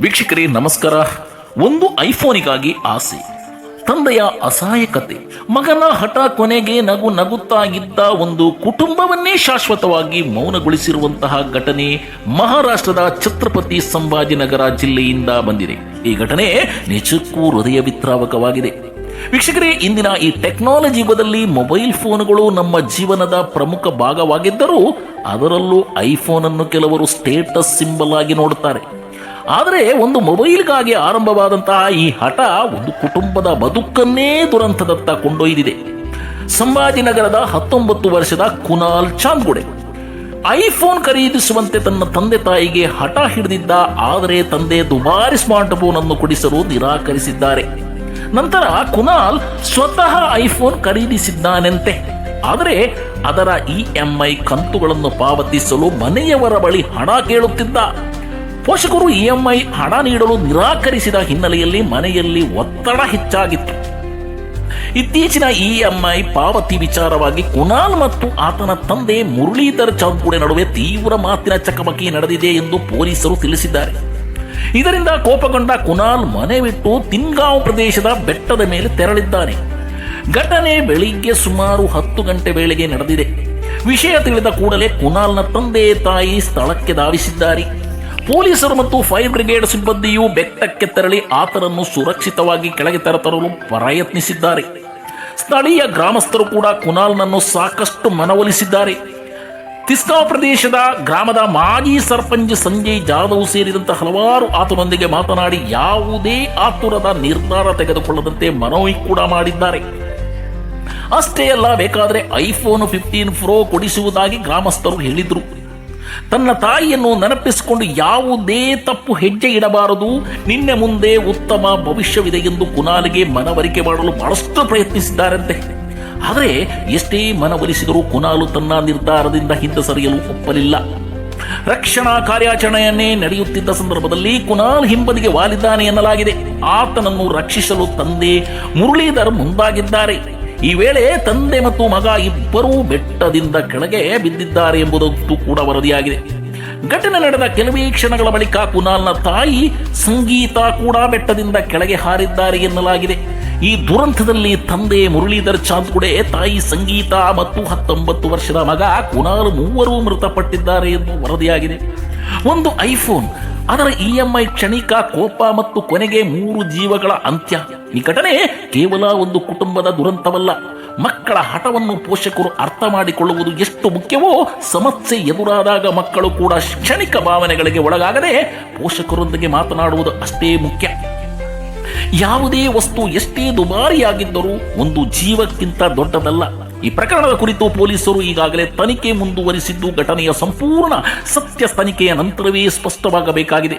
ವೀಕ್ಷಕರೇ ನಮಸ್ಕಾರ. ಒಂದು ಐಫೋನಿಗಾಗಿ ಆಸೆ, ತಂದೆಯ ಅಸಹಾಯಕತೆ, ಮಗನ ಹಠ, ಕೊನೆಗೆ ನಗು ನಗುತ್ತಾ ಇದ್ದ ಒಂದು ಕುಟುಂಬವನ್ನೇ ಶಾಶ್ವತವಾಗಿ ಮೌನಗೊಳಿಸಿರುವಂತಹ ಘಟನೆ ಮಹಾರಾಷ್ಟ್ರದ ಛತ್ರಪತಿ ಸಂಭಾಜಿನಗರ ಜಿಲ್ಲೆಯಿಂದ ಬಂದಿದೆ. ಈ ಘಟನೆ ನಿಜಕ್ಕೂ ಹೃದಯ ವಿದ್ರಾವಕವಾಗಿದೆ. ವೀಕ್ಷಕರೇ, ಇಂದಿನ ಈ ಟೆಕ್ನಾಲಜಿ ಯುಗದಲ್ಲಿ ಮೊಬೈಲ್ ಫೋನ್ಗಳು ನಮ್ಮ ಜೀವನದ ಪ್ರಮುಖ ಭಾಗವಾಗಿದ್ದರೂ ಅದರಲ್ಲೂ ಐಫೋನ್ ಅನ್ನು ಕೆಲವರು ಸ್ಟೇಟಸ್ ಸಿಂಬಲ್ ಆಗಿ ನೋಡುತ್ತಾರೆ. ಆದರೆ ಒಂದು ಮೊಬೈಲ್ಗಾಗಿ ಆರಂಭವಾದಂತಹ ಈ ಹಠ ಒಂದು ಕುಟುಂಬದ ಬದುಕನ್ನೇ ದುರಂತದತ್ತ ಕೊಂಡೊಯ್ದಿದೆ. ಸಂಭಾಜಿನಗರದ 19 ವರ್ಷದ ಕುನಾಲ್ ಚಾಂದ್ಗುಡೆ ಐಫೋನ್ ಖರೀದಿಸುವಂತೆ ತನ್ನ ತಂದೆ ತಾಯಿಗೆ ಹಠ ಹಿಡಿದಿದ್ದ. ಆದರೆ ತಂದೆ ದುಬಾರಿ ಸ್ಮಾರ್ಟ್ ಫೋನ್ ಅನ್ನು ಕೊಡಿಸಲು ನಿರಾಕರಿಸಿದ್ದಾರೆ. ನಂತರ ಕುನಾಲ್ ಸ್ವತಃ ಐಫೋನ್ ಖರೀದಿಸಿದ್ದಾನೆಂತೆ. ಆದರೆ ಅದರ EMI ಕಂತುಗಳನ್ನು ಪಾವತಿಸಲು ಮನೆಯವರ ಬಳಿ ಹಣ ಕೇಳುತ್ತಿದ್ದ. ಪೋಷಕರು EMI ಹಣ ನೀಡಲು ನಿರಾಕರಿಸಿದ ಹಿನ್ನೆಲೆಯಲ್ಲಿ ಮನೆಯಲ್ಲಿ ಒತ್ತಡ ಹೆಚ್ಚಾಗಿತ್ತು. ಇತ್ತೀಚಿನ EMI ಪಾವತಿ ವಿಚಾರವಾಗಿ ಕುನಾಲ್ ಮತ್ತು ಆತನ ತಂದೆ ಮುರಳೀಧರ್ ಚಾಂದ್ಗುಡೆ ನಡುವೆ ತೀವ್ರ ಮಾತಿನ ಚಕಮಕಿ ನಡೆದಿದೆ ಎಂದು ಪೊಲೀಸರು ತಿಳಿಸಿದ್ದಾರೆ. ಇದರಿಂದ ಕೋಪಗೊಂಡ ಕುನಾಲ್ ಮನೆ ಬಿಟ್ಟು ತಿನ್ಗಾಂವ್ ಪ್ರದೇಶದ ಬೆಟ್ಟದ ಮೇಲೆ ತೆರಳಿದ್ದಾನೆ. ಘಟನೆ ಬೆಳಿಗ್ಗೆ ಸುಮಾರು 10 ಗಂಟೆ ವೇಳೆಗೆ ನಡೆದಿದೆ. ವಿಷಯ ತಿಳಿದ ಕೂಡಲೇ ಕುನಾಲ್ನ ತಂದೆ ತಾಯಿ ಸ್ಥಳಕ್ಕೆ ಧಾವಿಸಿದ್ದಾರೆ. ಪೊಲೀಸರು ಮತ್ತು ಫೈರ್ ಬ್ರಿಗೇಡ್ ಸಿಬ್ಬಂದಿಯು ಬೆಟ್ಟಕ್ಕೆ ತೆರಳಿ ಆತನನ್ನು ಸುರಕ್ಷಿತವಾಗಿ ಕೆಳಗೆ ತರಲು ಪ್ರಯತ್ನಿಸಿದ್ದಾರೆ. ಸ್ಥಳೀಯ ಗ್ರಾಮಸ್ಥರು ಕೂಡ ಕುನಾಲ್ನನ್ನು ಸಾಕಷ್ಟು ಮನವೊಲಿಸಿದ್ದಾರೆ. ತಿಸ್ಗಾಂವ್ ಪ್ರದೇಶದ ಗ್ರಾಮದ ಮಾಜಿ ಸರ್ಪಂಚ್ ಸಂಜಯ್ ಜಾಧವ್ ಸೇರಿದಂತೆ ಹಲವಾರು ಆತನೊಂದಿಗೆ ಮಾತನಾಡಿ ಯಾವುದೇ ಆತುರದ ನಿರ್ಧಾರ ತೆಗೆದುಕೊಳ್ಳದಂತೆ ಮನವಿ ಕೂಡ ಮಾಡಿದ್ದಾರೆ. ಅಷ್ಟೇ ಅಲ್ಲ, ಬೇಕಾದರೆ ಐಫೋನ್ 15 Pro ಕೊಡಿಸುವುದಾಗಿ ಗ್ರಾಮಸ್ಥರು ಹೇಳಿದ್ರು. ತನ್ನ ತಾಯಿಯನ್ನು ನೆನಪಿಸಿಕೊಂಡು ಯಾವುದೇ ತಪ್ಪು ಹೆಜ್ಜೆ ಇಡಬಾರದು, ನಿನ್ನೆ ಮುಂದೆ ಉತ್ತಮ ಭವಿಷ್ಯವಿದೆ ಎಂದು ಕುನಾಲ್ಗೆ ಮನವರಿಕೆ ಮಾಡಲು ಬಹಳಷ್ಟು ಪ್ರಯತ್ನಿಸಿದ್ದಾರಂತೆ. ಆದರೆ ಎಷ್ಟೇ ಮನವೊಲಿಸಿದರೂ ಕುನಾಲು ತನ್ನ ನಿರ್ಧಾರದಿಂದ ಹಿಂದೆ ಸರಿಯಲು ಒಪ್ಪಲಿಲ್ಲ. ರಕ್ಷಣಾ ಕಾರ್ಯಾಚರಣೆಯನ್ನೇ ನಡೆಯುತ್ತಿದ್ದ ಸಂದರ್ಭದಲ್ಲಿ ಕುನಾಲ್ ಹಿಂಬದಿಗೆ ವಾಲಿದ್ದಾನೆ ಎನ್ನಲಾಗಿದೆ. ಆತನನ್ನು ರಕ್ಷಿಸಲು ತಂದೆ ಮುರಳೀಧರ್ ಮುಂದಾಗಿದ್ದಾರೆ. ಈ ವೇಳೆ ತಂದೆ ಮತ್ತು ಮಗ ಇಬ್ಬರೂ ಬೆಟ್ಟದಿಂದ ಕೆಳಗೆ ಬಿದ್ದಿದ್ದಾರೆ ಎಂಬುದು ಕೂಡ ವರದಿಯಾಗಿದೆ. ಘಟನೆ ನಡೆದ ಕೆಲವೇ ಕ್ಷಣಗಳ ಬಳಿಕ ಕುನಾಲ್ನ ತಾಯಿ ಸಂಗೀತ ಕೂಡ ಬೆಟ್ಟದಿಂದ ಕೆಳಗೆ ಹಾರಿದ್ದಾರೆ ಎನ್ನಲಾಗಿದೆ. ಈ ದುರಂತದಲ್ಲಿ ತಂದೆ ಮುರಳೀಧರ್ ಚಾಂದ್ಗುಡೆ, ತಾಯಿ ಸಂಗೀತ ಮತ್ತು 19 ವರ್ಷದ ಮಗ ಕುನಾಲ್ ಮೂವರು ಮೃತಪಟ್ಟಿದ್ದಾರೆ ಎಂದು ವರದಿಯಾಗಿದೆ. ಒಂದು ಐಫೋನ್, ಅದರ EMI ಕ್ಷಣಿಕ ಕೋಪ ಮತ್ತು ಕೊನೆಗೆ 3 ಜೀವಗಳ ಅಂತ್ಯ. ಈ ಘಟನೆ ಕೇವಲ ಒಂದು ಕುಟುಂಬದ ದುರಂತವಲ್ಲ. ಮಕ್ಕಳ ಹಠವನ್ನು ಪೋಷಕರು ಅರ್ಥ ಮಾಡಿಕೊಳ್ಳುವುದು ಎಷ್ಟು ಮುಖ್ಯವೋ, ಸಮಸ್ಯೆ ಎದುರಾದಾಗ ಮಕ್ಕಳು ಕೂಡ ಕ್ಷಣಿಕ ಭಾವನೆಗಳಿಗೆ ಒಳಗಾಗದೆ ಪೋಷಕರೊಂದಿಗೆ ಮಾತನಾಡುವುದು ಅಷ್ಟೇ ಮುಖ್ಯ. ಯಾವುದೇ ವಸ್ತು ಎಷ್ಟೇ ದುಬಾರಿಯಾಗಿದ್ದರೂ ಒಂದು ಜೀವಕ್ಕಿಂತ ದೊಡ್ಡದಲ್ಲ. ಈ ಪ್ರಕರಣದ ಕುರಿತು ಪೊಲೀಸರು ಈಗಾಗಲೇ ತನಿಖೆ ಮುಂದುವರಿಸಿದ್ದು, ಘಟನೆಯ ಸಂಪೂರ್ಣ ಸತ್ಯ ತನಿಖೆಯ ನಂತರವೇ ಸ್ಪಷ್ಟವಾಗಬೇಕಾಗಿದೆ.